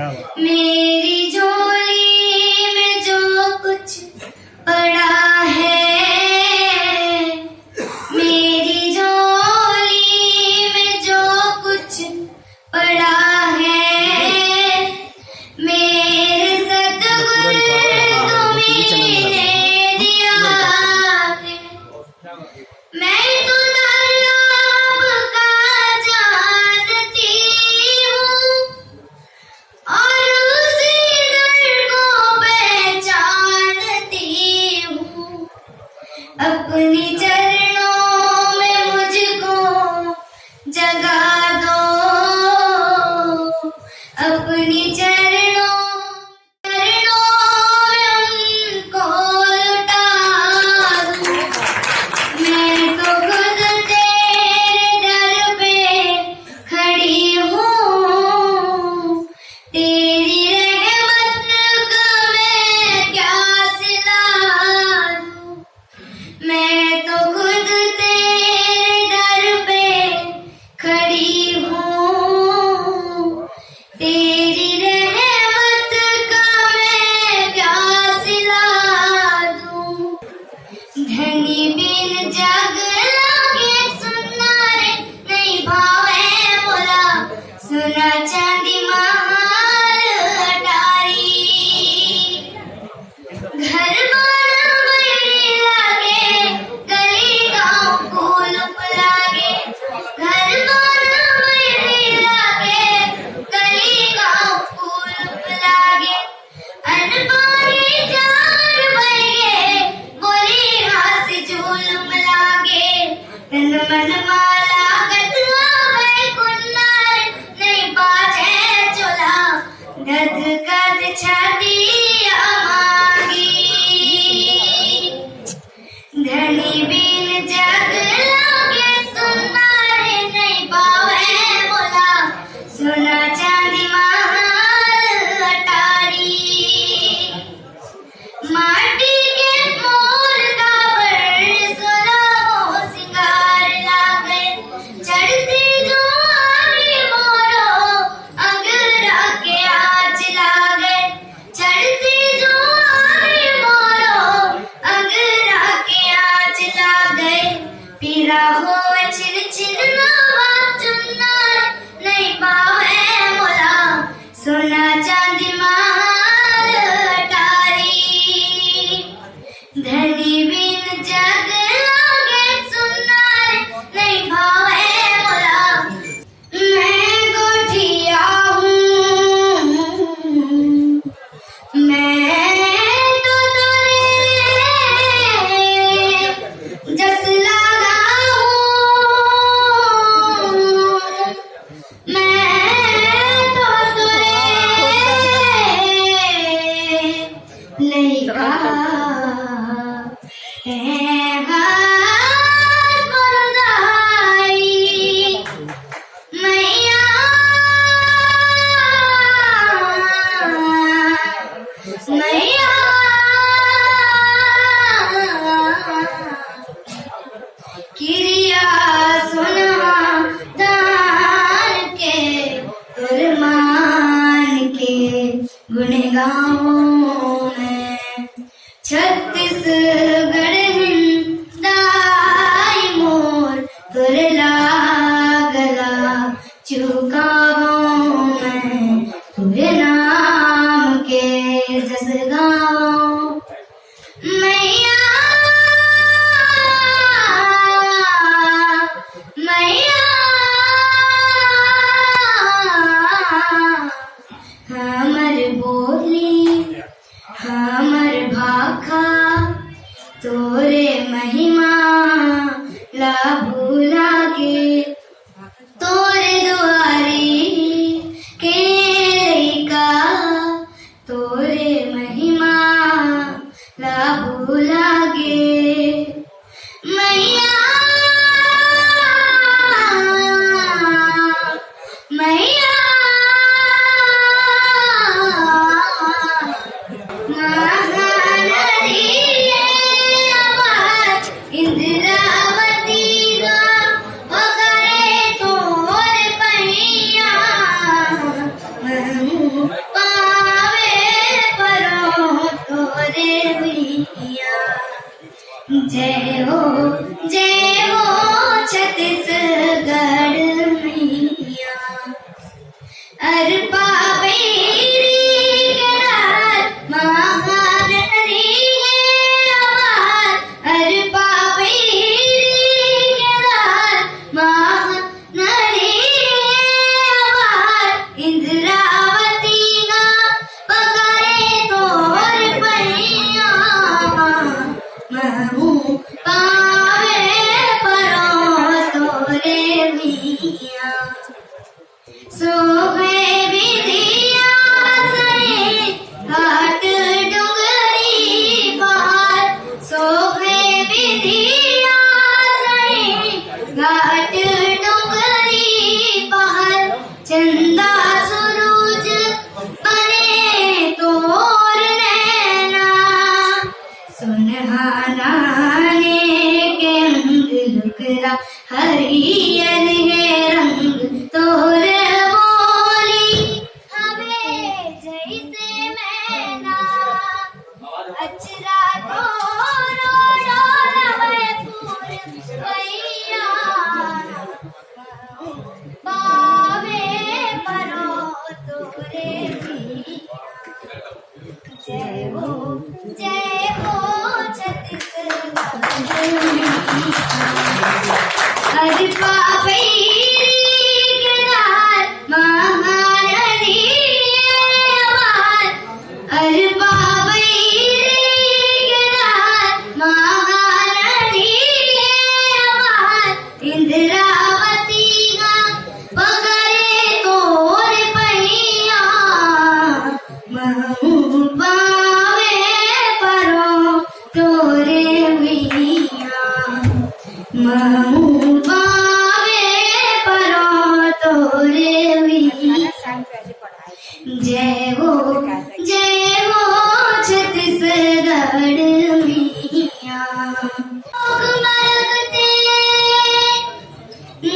मेरी झोली में जो कुछ पड़ा है, मेरी झोली में जो कुछ पड़ा है, मेरे सतगुरु तुम्हें दिया है। मैं तो दरियाब का जानती हूँ और उसी दर को पहचानती हूँ। अपने चरणों में मुझको जगा दो, अपने चरणों में उनको लुटा दूं। मैं तो खुद तेरे दर पे खड़ी हूँ, तेरी रहमत का मैं क्या सिला दूं। मैं तो खुद तेरे दर पे खड़ी हूँ, तेरी रहमत का मैं क्या सिला दूं। धनी बिन जग लागे सुनना रे नहीं भावे मोला, सुना चांदी महाल अटारी। घर बार बड़ी लागे, गली गाँव कुलुप लागे। घर बार बड़ी लागे, गली गाँव कुलुप लागे। अनपानी जार बरगे, बोली हास झूलम लागे। तन मन माला गतवा भई कुन्नार, नहीं बाजे चोला दद कद छातिया मांगी। धनी बिन जग लागे सुनना रे नहीं पावे मोला, सुना चांदी महाल अटारी। माटी के मोर का बर सोलहो सिंगार लागे, चढ़ती जो आवी मोरो अंगरा के आँच लागे। चढ़ती जो आवी मोरो अंगरा के आँच लागे। पीरा हो छिन छिन नावा चुन्नार, नहीं पावे मोला, सोना चांदी महाल अटारी। धनी बिन जग लागे सुनना रे नहीं भावे मोला। मैं गोठिया हूँ, मैं तो तोरे जस लगा हूँ। मैं तो तोरे नहीं कहा है हाथ मुरझाई। मैया मैया किरिया सुना दान के, फरमान के गुण गाऊं मैं। छत्तीसगढ़ हिंदाई मोर तुर लागला चुकाऊं मैं। तुझे नाम के जस गाऊं मैया मैया। हमर बोली हमर भाखा तोरे महिमा ला भूलागे। तोरे दुआरी के लइका तोरे महिमा ला भूलागे। मैया जय हो छत्तीसगढ़ मैया। अरपा बेरी के रात महान हरी है आवाज। अरपा बेरी के रात महान हरी है आवाज। इंद्रावती ना पकड़े तोर पैया। महू पावे परो तोरे मिया। सोहे विधिया सही घाट डुंगरी पार। सोहे विधिया सही घाट डुंगरी पार। चंदा सूरज बने तोर नैना। सुनहाना ने के अंग लुकरा हरियर है रंग तोर बोली। हमें जैसे मैना अचरा तोरो डोलवे पूरवैया। पावे परो तोरे मिया। जय हो छत्तीसगढ़ मैया। अरपा बेरी के रात महान हरी है आवाज। अरपा बेरी के रात महान हरी है आवाज। इंद्रावती ना पकड़े तोर पैया। महू पावे परो तोरे मिया। महू पावे परो तोरे मिया। जय हो छत्तीसगढ़ मिया। लोग मरगते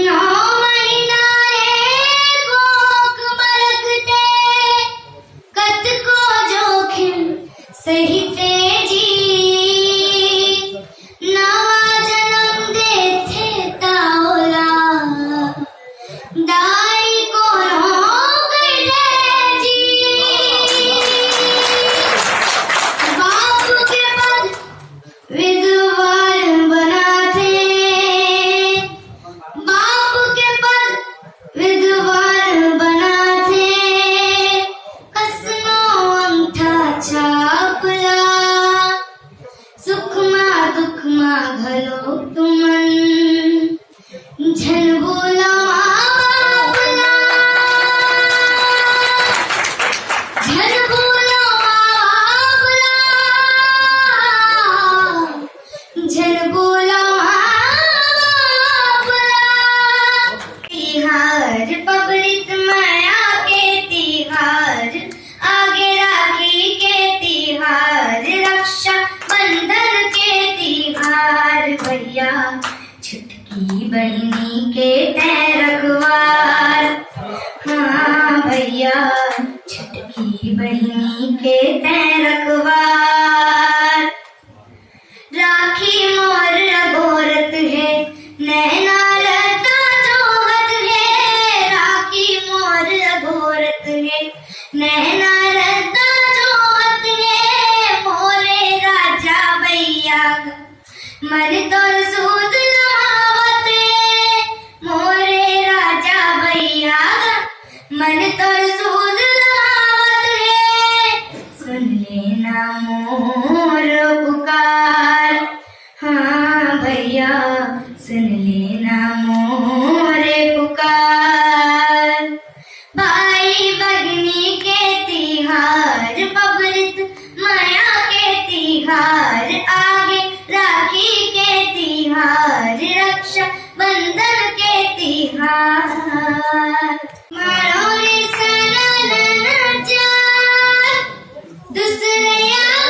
नौ महीना रे कोक मरगते। कत को जोखिम सहिते जी। नवा जन्म देथे ताओला। दाई को जी। बाप के पद विद्वान बनाते। बाप के पद विद्वान बनाते। कसनो अंगठा छापला। सुखमा दुखमा घलो तुमन। झन बोला बाबला। झन बोला बाबला। झन बोला बाबला। तिहार पबड़ित माया के तिहार। आगे राखी के तिहार। रक्षा बंधन के तिहार। भैया छुटकी बहनी के तय रखवार। हाँ भैया छुटकी बहनी के तय रखवार। राखी मोर अघोरत है नैना रता जोहत है। राखी मोर अघोरत है नैना रता जोहत है। मोरे राजा भैया मन तोर सूद लावते। मोरे राजा भैया मन तोर सूद लावत है। सुन लेना मोर पुकार। हाँ भैया सुन लेना मोरे पुकार। भाई बहनी के तिहार। पबड़ित माया के तिहार। आगे राखी के तिहार। रक्षा बंधन के तिहार। मारो रे सनन चार। दूसरे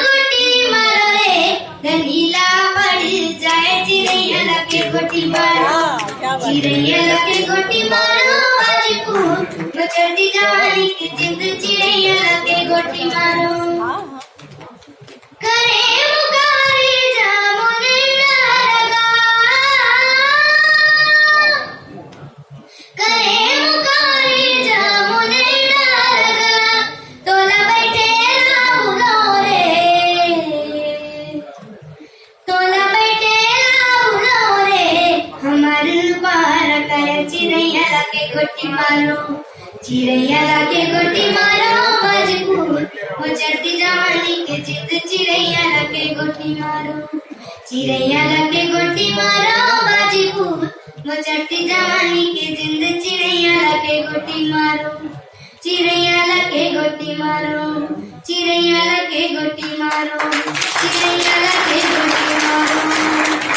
गुटी मारो रे। धनीला पड़ जाए चिड़ैया लगे गोटी मारो। चिड़ैया लगे गोटी मारो। आज को मचलती जवानी की जिंद। चिड़ैया लगे गोटी मारो। करे मुकारी जामुन મને મુકારી જમુને ડારગા તોલા બેઠેલા ભૂલો રે तोला बैठेला भूलो रे हमार पार कर चिड़ैया लाके गोटी मारो चिड़ैया लाके गोटी मारो मजबूर वो चढ़ती जवानी के जिद चिड़ैया लाके गोटी मारो चिड़ैया लाके गोटी मारो मजबूर वो चढ़ती जवानी के जिद चिड़ैया लाके गोटी मारो चिड़ैया लाके गोटी मारो चिड़ैया लाके गोटी मारो